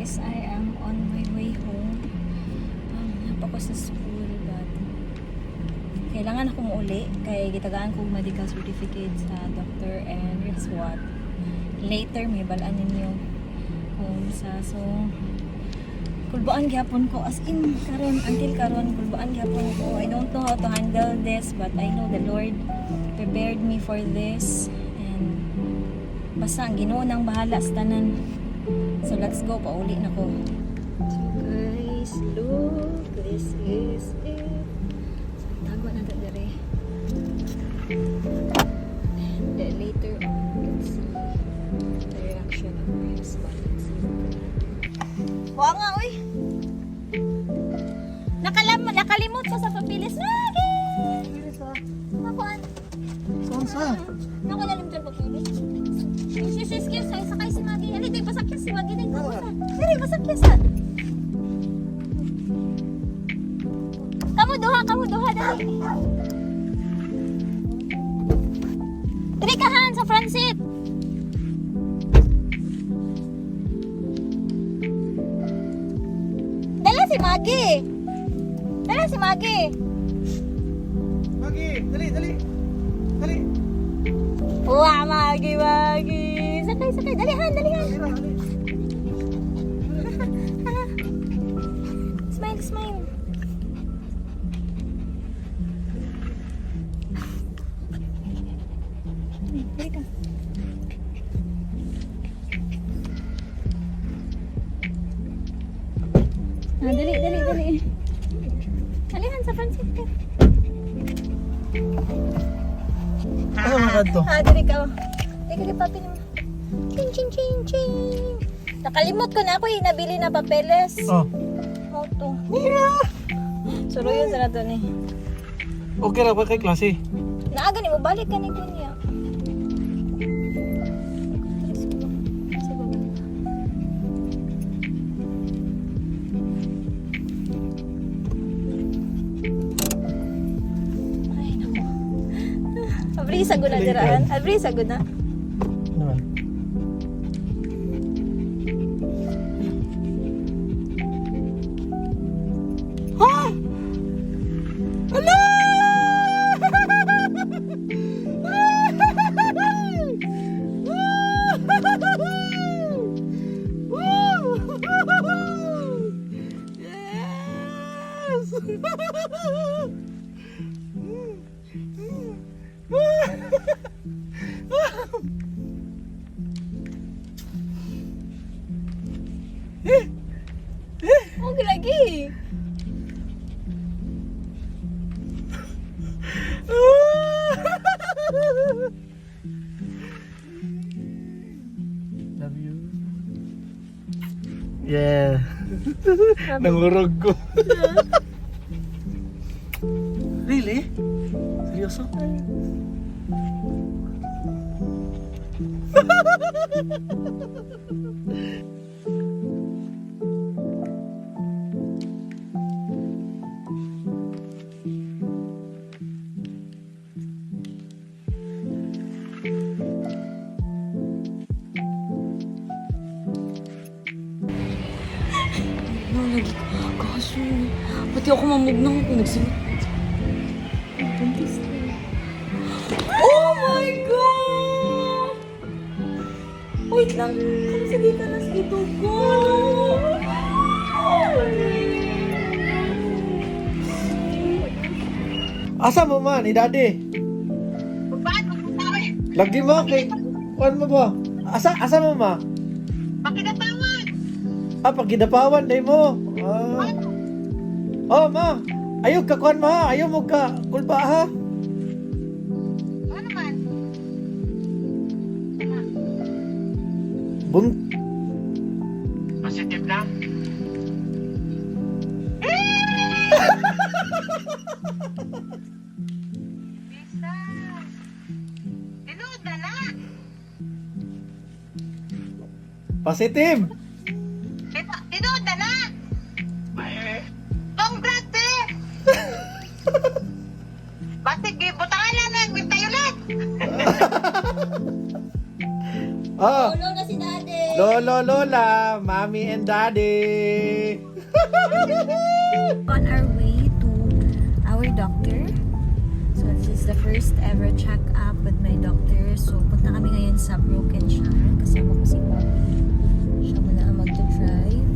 guys, I am on my way home. Napa ko sa school but kailangan ako muuli kay gitagaan kong medical certificate sa doctor, and guess what? Later may balaan ninyo home sa so kulbaan gyapon ko, as in karon until karon kulbaan gyapon ko. I don't know how to handle this, but I know the Lord prepared me for this, and basta ang Ginoo nang bahala sa tanan. So let's go, pauli na ko. So guys, look, this is it. So tago na ta dire. And then later on, let's see the reaction of my husband. Let's see. Buwa nga, uy! Nakalimot sa papilis. Lagi! Nakuan. Saan sa? Nakalalim dyan papilis. Excuse, sakay si Maggie. Ano ito, pasakyas si Maggie. Dili, pasakyas na. Kamu duha, dali. Dili ka, Han, sa front seat. Dala si Maggie. Maggie, dali. Wah, Maggie. Sakay. Dali, Han. Smile. Dali ka. Dali. Dalihan sa front seat ka. Ano mga to? Dali ka. Dali papi naman. Ching. Nakalimot ko na ako nabili na papeles. Oh. Auto. Suro yun sa nato ni. Okay ra ba kay klase? Naaga ni mo, balik ka ni Kunya. Ay, naku. Abri, sagod na diraan. Abri, sagod na. Naman. Ha! Ala! Yes! Okay lagi. Love you. Yeah. Nangurog ko. Really? Seryoso? Lagi kaso. Pati ako mamugnang ako nagsimot. Oh my God! Wait lang. Sige ka na sa ito ko. Asa mo man, ni daddy? Lagi mo kay kuan mo ba? Asa mo ma? Pakidatawan! Pagidapawan day mo. Oh ma, ayaw ka kuan ma, ayaw mo ka kulba ha. Ano naman? Bun Positive na? Jesus! Tinood na na! positive. Tinood na na! Congrats eh! Basig, butangan na nagwintay ulit! Oh, Lolo na si Daddy! lolo, lola, mommy and daddy. On our way to our doctor. So this is the first ever check-up with my doctor. So punta kami ngayon sa Brokenshire. Kasama ko si Poppy. Siya muna ang mag-drive.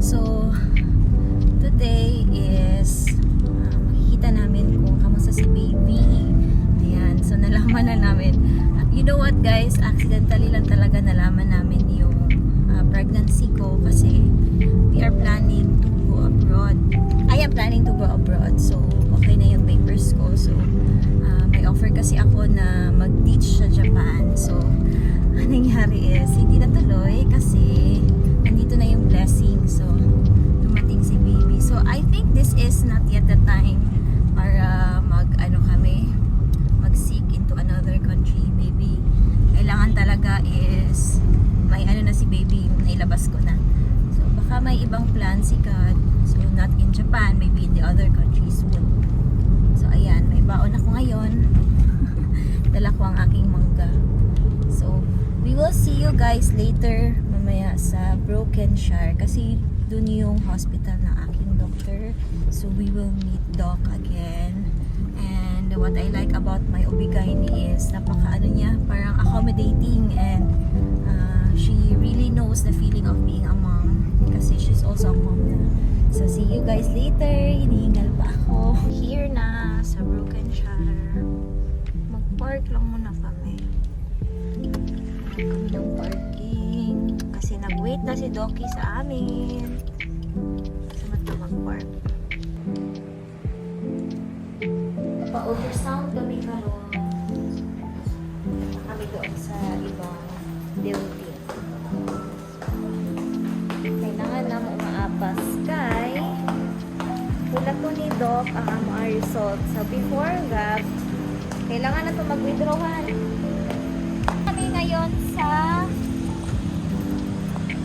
So today is makikita namin kung kamusta si baby. Ayan. So nalaman na namin. You know what guys? Accidentally lang talaga nalaman namin yung pregnancy ko kasi we are planning to go abroad. I am planning to go abroad. So, okay na yung papers ko. So, may offer kasi ako na mag-teach sa Japan. So, ang nangyari is, hindi natuloy kasi nandito na yung blessing. So, dumating si baby. So, I think this is not yet the time para mag-seek into another country. Maybe, kailangan talaga is may na si baby yung nailabas ko na. So, baka may ibang plan si God. So, not in Japan, maybe in the other countries soon. So, ayan, may baon ako ngayon. Dala ko ang aking mangga. So, we will see you guys later mamaya sa Brokenshire kasi dun yung hospital ng aking doctor. So, we will meet Doc again. And what I like about my OB-GYN is niya, parang accommodating and she really knows the feeling of being a mom kasi she's also a mom na. So, see you guys later. Hinihingal pa ako. Here na sa Brokenshire. Mag-park lang muna kami. Kami ng parking. Kasi nag-wait na si Doki sa amin. Kasi mata mag-park. Pa-oversound kami karon. Kami doon sa ibang building. Kailangan na mo maapas kay wala to ni Doc ang MR result. So before that, kailangan na ito mag-withdrawan. Kami ngayon sa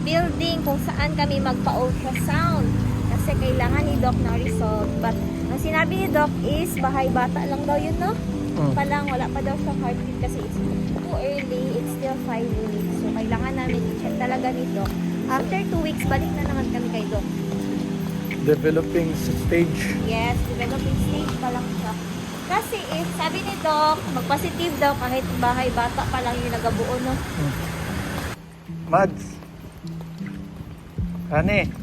building kung saan kami magpa-ultrasound. Kasi kailangan ni Doc na result. But ang sinabi ni Doc is bahay bata lang daw yun, no? Palang wala pa daw sa heartbeat kasi it's too early. It's still 5 weeks. So kailangan namin i-check talaga ni Doc. After 2 weeks, balik na naman kami kay Doc. Developing stage. Yes, developing stage pa lang siya. Kasi if sabi ni Doc, mag-positive daw kahit bahay bata pa lang yung nagabuo, no? Mads. Ane.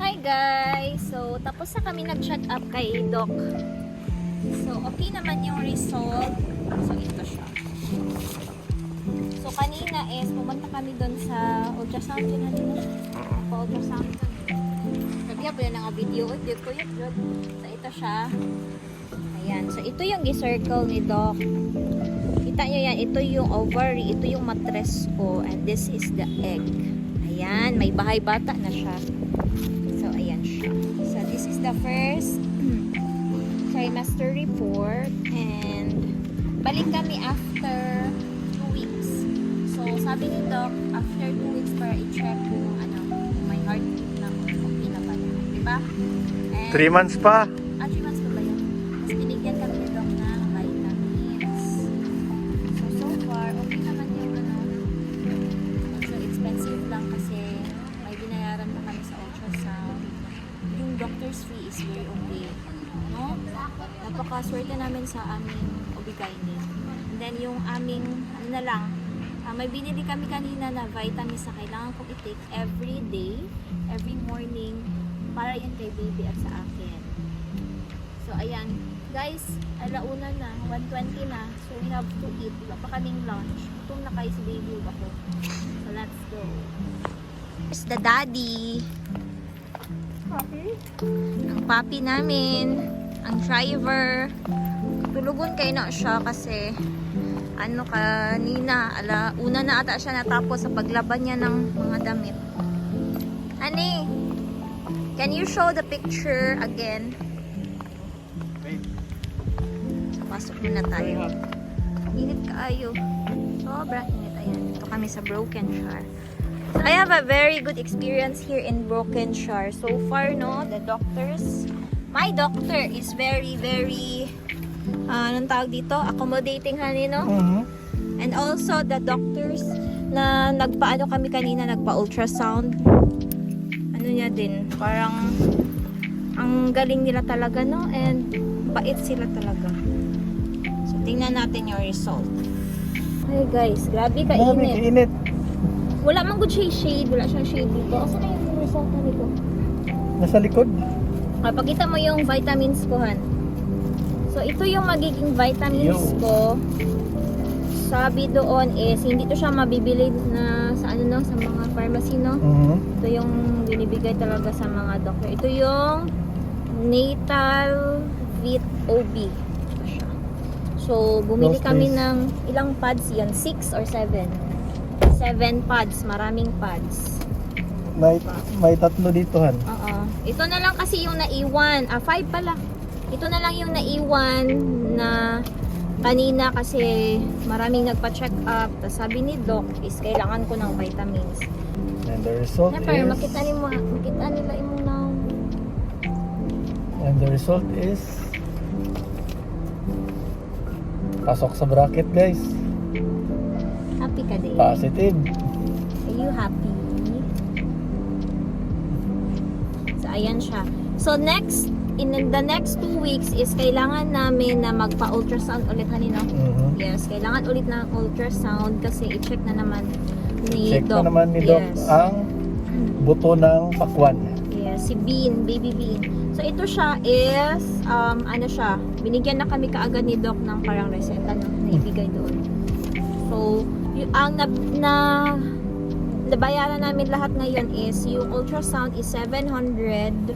Hi guys! So, tapos na kami nag-check up kay Doc. So, okay naman yung result. So, ito siya. So, kanina is pumunta kami doon sa ultrasound yun natin. Pa-ultrasound doon. Sabi po yun ang video. Dito yun. So, ito siya. Ayan. So, ito yung i-circle ni Doc. Kita nyo yan. Ito yung ovary. Ito yung mattress ko. And this is the egg. Ayan. May bahay bata na siya. So, ayan siya. So, this is the first trimester report. And balik kami after 2 weeks. So, sabi ni Doc, after 2 weeks para i-check kung may heartbeat na okay na ba. Diba? And 3 months pa. 3 months pa ba yun? Tapos binigyan kami ni Doc ng vitamins. So far, okay naman yung so expensive lang kasi may binayaran pa kami sa ultrasound. Yung doctor's fee is very okay. No? Napakaswerte namin sa aming OB-GYN. And then yung aming, may binili kami kanina na vitamins na kailangan kong i-take every day, every morning, para yun kay baby at sa akin. So, ayan. Guys, alauna na, 1:20 na. So, we have to eat. Wala pa kaming lunch. Gutom na kayo si baby ako. So, let's go. Here's the daddy. Papi? Ang papi namin. Ang driver. Tulugon kayo na siya kasi kanina, una na ata siya natapos sa paglaban niya ng mga damit. Honey, can you show the picture again? So, pasok muna tayo. Init kaayo. Sobra init. Ayan, ito kami sa Brokenshire. So, I have a very good experience here in Brokenshire. So far, no, the doctors my doctor is very, very, anong tawag dito? Accommodating, honey, no? Mhm. And also, the doctors na nagpaano kami kanina, nagpa-ultrasound. Ano niya din, parang ang galing nila talaga, no? And bait sila talaga. So, tingnan natin yung result. Ay guys, grabe Grabe, kainit. kainit. Wala man good shade, wala siyang shade dito. Asa na yung result na nito? Nasa likod. Pakita mo yung vitamins ko, Han. So, ito yung magiging vitamins Yo. ko. Sabi doon is, hindi to siya mabibili na sa ano no, sa mga pharmacy, no? Mhm. Ito yung binibigay talaga sa mga doctor. Ito yung Natal Vit OB. Ito siya. So, bumili Those kami days. ng ilang pads yan? 6 or 7? 7 pads. Maraming pads. May tatlo dito, Han. Oo. Ito na lang kasi yung naiwan. 5 pala. Ito na lang yung naiwan na kanina kasi maraming nagpa-check up. Tapos sabi ni Doc is kailangan ko ng vitamins. And the result Siyempre, is... makita nila yung na And the result is... Pasok sa bracket, guys. happy ka din. Positive. Are you happy? So, ayan siya. So, in the next 2 weeks is kailangan namin na magpa-ultrasound ulit, kanina. Mhm. Yes, kailangan ulit ng ultrasound kasi i-check na naman ni Check Doc. na naman ni Doc Yes. ang buto ng pakwan. Yes, si Bean, baby Bean. So, ito siya is, ano siya, binigyan na kami kaagad ni Doc ng parang reseta na ibigay doon. So, ang nabayaran namin lahat ngayon is, yung ultrasound is 700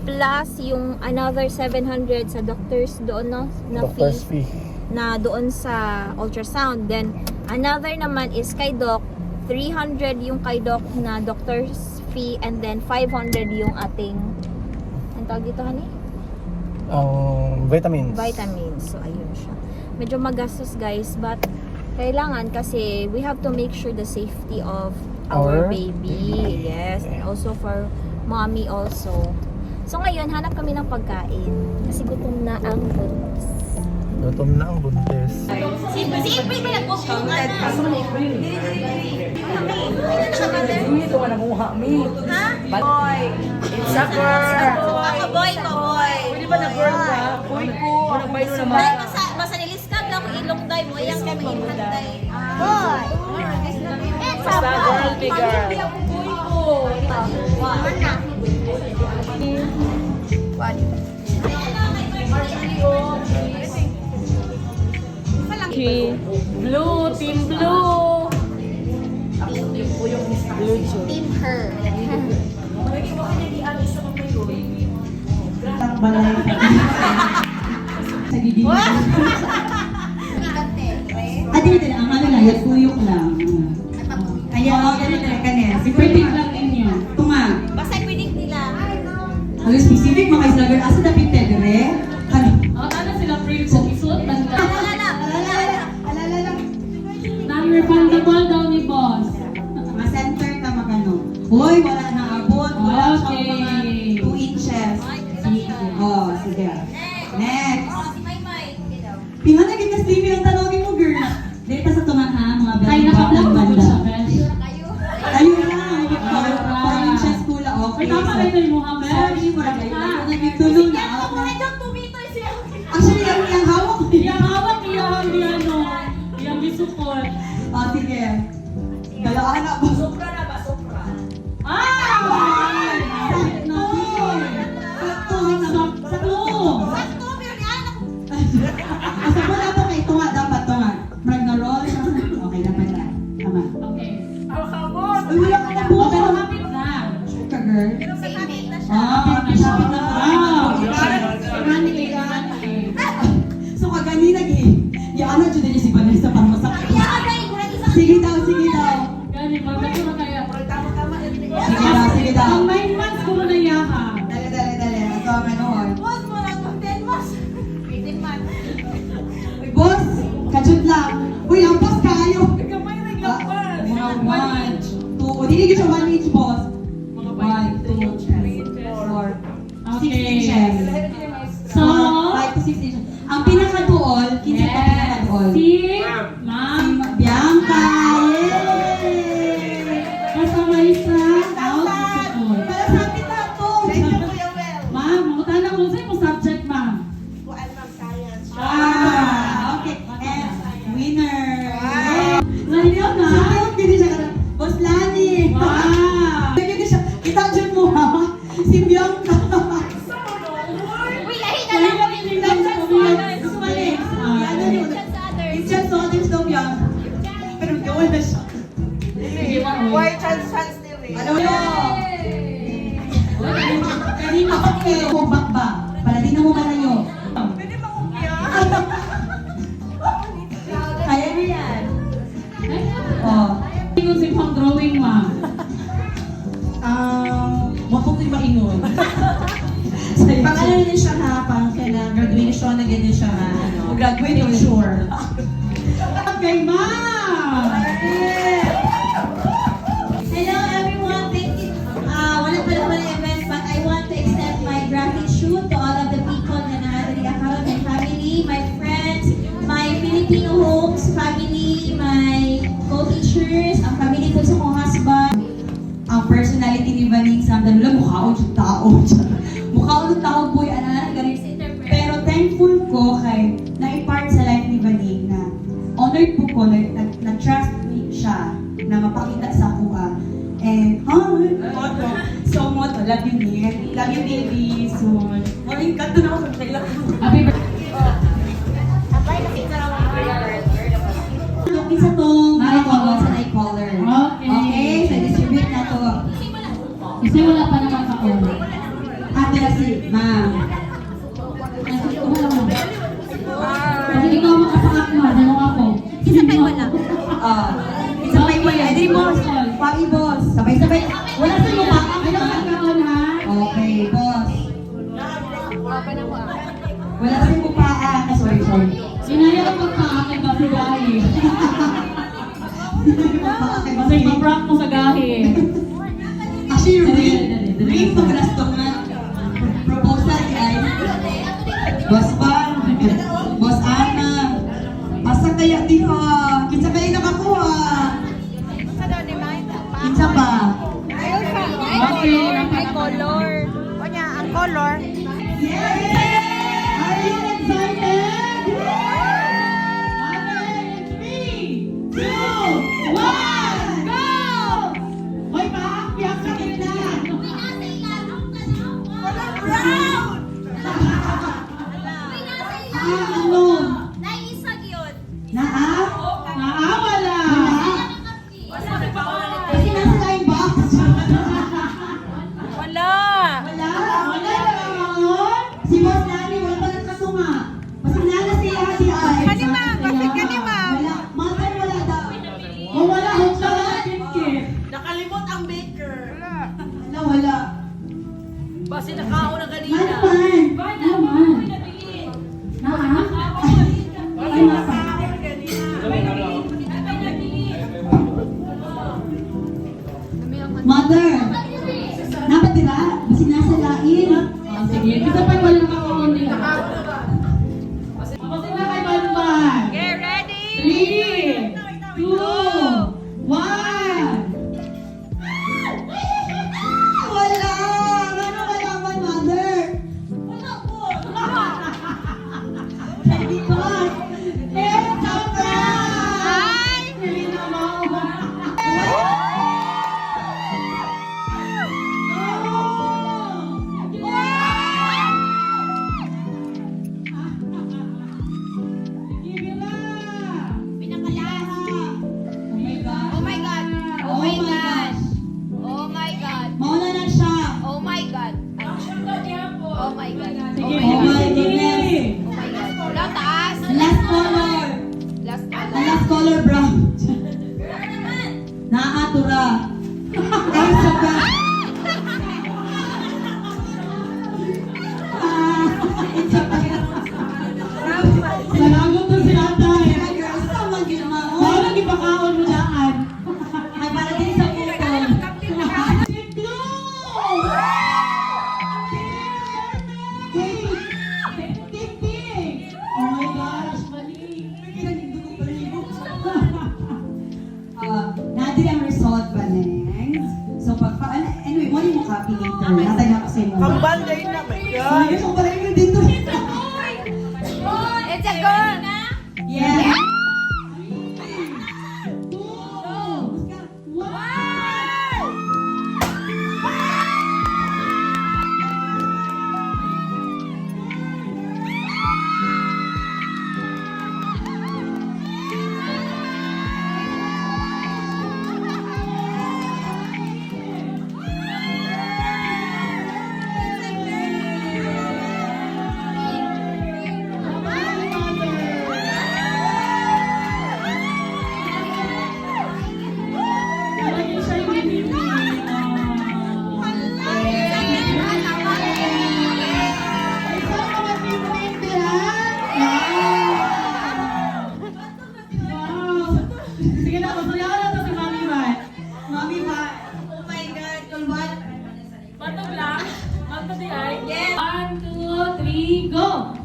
plus yung another 700 sa doctors doon, no? Na Doctor's fee fee. na doon sa ultrasound. Then, another naman is kay Doc, 300 yung kay Doc na doctor's fee, and then 500 yung ating, ang tawag dito, honey? Ang vitamins. Vitamins. So, ayun siya. Medyo magastos, guys, but kailangan kasi we have to make sure the safety of our baby. Yes. And also for mommy also. So, ngayon, hanap kami ng pagkain. Kasi gutom na ang buntis. Gutom na ang buntis. Si April ba nag-book yung Ito ka nanguha, mi. Ha? Boy. It's a girl. Ako boy ko, boy. Pwede ba na-girl ka? Kuy ko. Nagbayo naman. Dahil basta niliskag lang kung ilong day mo. Ayang kami hinday. Boy. It's a Basta boy. girl, big girl. Kuy ko. Mana? Blue, team blue. Blue Joe. Team her. Adi din ang ano lang, yatuyok lang. Kaya ganito kanin. I-predict lang ninyo. Tunga. Basta predict nila. Ang specific mga islagar asa dapat tedere. Ano? Ano sila free kung isuot lang ka? Alala lang. Non-refundable daw ni boss. Mga center ka magano. Hoy, wala na abot. Wala Okay. siyang mga 2 inches. Oh, sige. Next. Si Maymay. Pinanagin na Stevie ang tanongin mo, girl. Dito sa tunga ha, mga Ay, naka-vlog ba ko siya, besh? Ayun lang. 4 inches kula. Okay. Ay, tama kayo na yung Muhammad. Sorry, mura kayo. Nagtulong na ako. Actually, yung hawak. Iyang hawak, iyang ano, iyang bisukot. Oh, sige. Dalaan na ba? Ay! Sakto. Sakto! Sakto na to kay tunga. Dapat tunga. Marag na roll. Okay, dapat na. Tama. Okay. Uy, wala ka na buo. Pero kapit na. Sure ka, girl. Sapit na siya. Ah, kapit na. Wow! Running, So, kaganina, yan na dyan niya si Vanessa para masakit. Sige daw, sige daw. Gani, magkakita na kaya. Sige daw, sige daw. Ang 9 months ko na yaha. Dali, dali, dali. Ito ang manood. Uy, boss, kajut lang. Uy, lampas kayo. Mga 1, 2, o dili siya 1 inch, boss. 1, 2, 3, 4, 6 Okay. inches. 6 Ang pinaka-duol, kinsa ka pinaka-duol? Si Ma'am. Si Bianca! Yay! Kasama isa. Out sa Para sa akin na to! Ma'am, makutan ako sa imo subject, ma'am. Okay. And winner! Nandiyo na. Hindi siya ka Boss Lani! Wow. Hindi siya. Kita dyan mo ha? Si Bianca! Uy, lahi na lang kami. It's just so others daw Bianca. Pero gawin na siya. Sige, ma'am. Ano yun? Kanina ako kayo. Humbak ba? Para di na mo malayo. Kaya mo yan. Oh. Tingin si pang drawing, ma'am. Mapok yung maingon. Pang ano na siya ha, pang kailangan graduation na ganyan siya ha. Ano, graduate sure. Okay, ma'am. Hello everyone, thank you. Wala pa naman ang event, but I want to extend my gratitude to all of the people in the Adri Academy family, my friends, my Filipino homes family, my co-teachers, ang family ko sa kong husband. Ang personality ni Vaning Sandal, mukhaon yung tao. Mukhaon yung tao boy, pero thankful ko kay na-impart sa life ni Vaning na honored po ko na-trust me siya na mapakita sa kuha. And, motto. So, motto, love you, Nick. Love you, baby. Soon. Morning, kanto na ako sa kailang. Happy birthday. Look, isa tong nakakolor sa nightcaller. Okay. Okay, so distribute na to. Kasi wala pa naman ka-on. Ate kasi, ma'am. Kasi ikaw makapaak mo, dalaw ako. Isa kayo wala. Isa pa yung wala. Ay, boss. Pagi, boss. Sabay-sabay. Wala sa iyo, ma'am. Ano ka-on, ha? Okay, boss. Wala sa iyo pa. Sorry. Sinaya ko magpa-akin ba si Gahi? Kasi ma-prank mo sa Gahi. Actually, ring pag-rastok na proposal ay Boss Bang, Boss Ana, asa kaya di ha? Kinsa kaya nakakuha? Kinsa ba? Okay. Ay, color. O niya, ang color. Are you excited? Okay, 3, 2, 1, go! Hoy, paakpiyak ka nila. Ano? Naisag yun. Naa? Naawala. Kasi nasa line box. Wala. Wala. Wala naman. Si Boss Lani, wala pa lang kasunga. Mas nala si Ate Ay. Kanima, bakit kanima? Wala. Matan wala daw. O wala, hot lang ang kit-kit. Wala. Basi nakao na kanina. Naman. Naman. Naa? Ay, nasa. Mother. Dapat dira? Basi nasa lain. Oh, sige, isa pa wala ka-on nila. Basi na kay Banban. Get ready! 3, 2, 1. Wala. Ano wala man, Mother? Wala po. Hindi ko. It's a prank! Hindi na mauwa. later. Natay na kasi mo. Kambal day na, my Ay, God. gusto ko pala yun dito. It's a gun! Yeah. Parang siya yung binibig. Wow! Sige na, masayaw na to si Mami Mat. Mami ba? Oh my God, kulbat. Patog lang. Patog di ay. Yes! 1, 2, 3, go!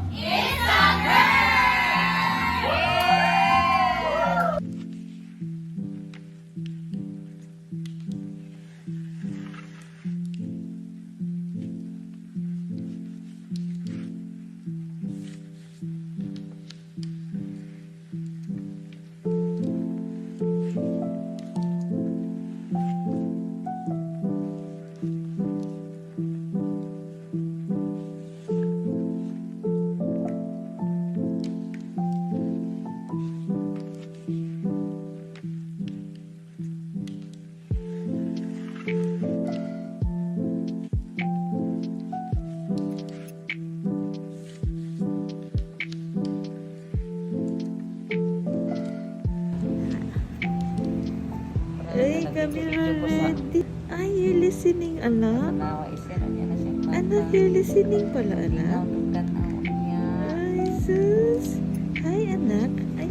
Ay, kami ready. Ay, you're listening, anak? Anak, you're listening pala, anak? Ay, sus. Hi, anak. Ay,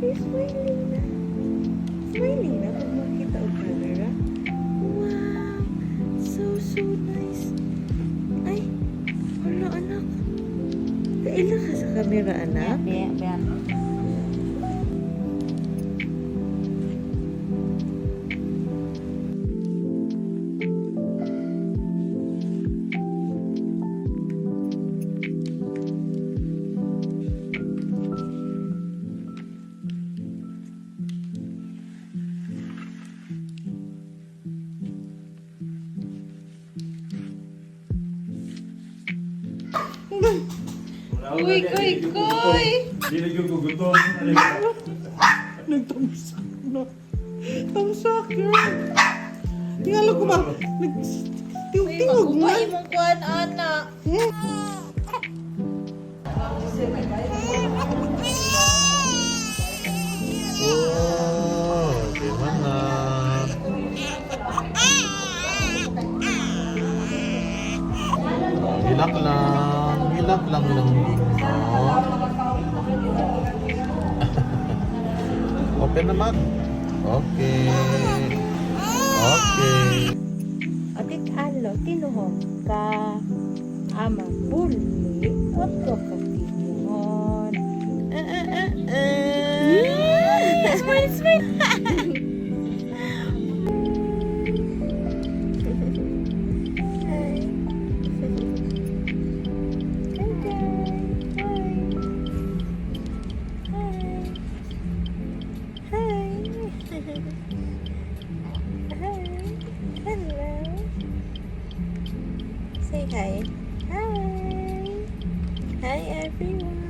you're smiling na. Smiling na pag makita o camera. Wow, so nice. Ay, wala, anak. Kailan ka sa camera, anak? Kuy, kuy, kuy! Hindi naggugutom. Nagtamsak na. Tamsak, girl. Tingala ko ba? Nagtingog mo. Ay, mong kuhan, anak. Oh, di mana? Hilak lang lambing mo. Open naman. Okay. Atik alo, tinuhong ka. Ama, buli. Oto ka tinuhon. Smile, smile. Say hi. Hi. Hi everyone.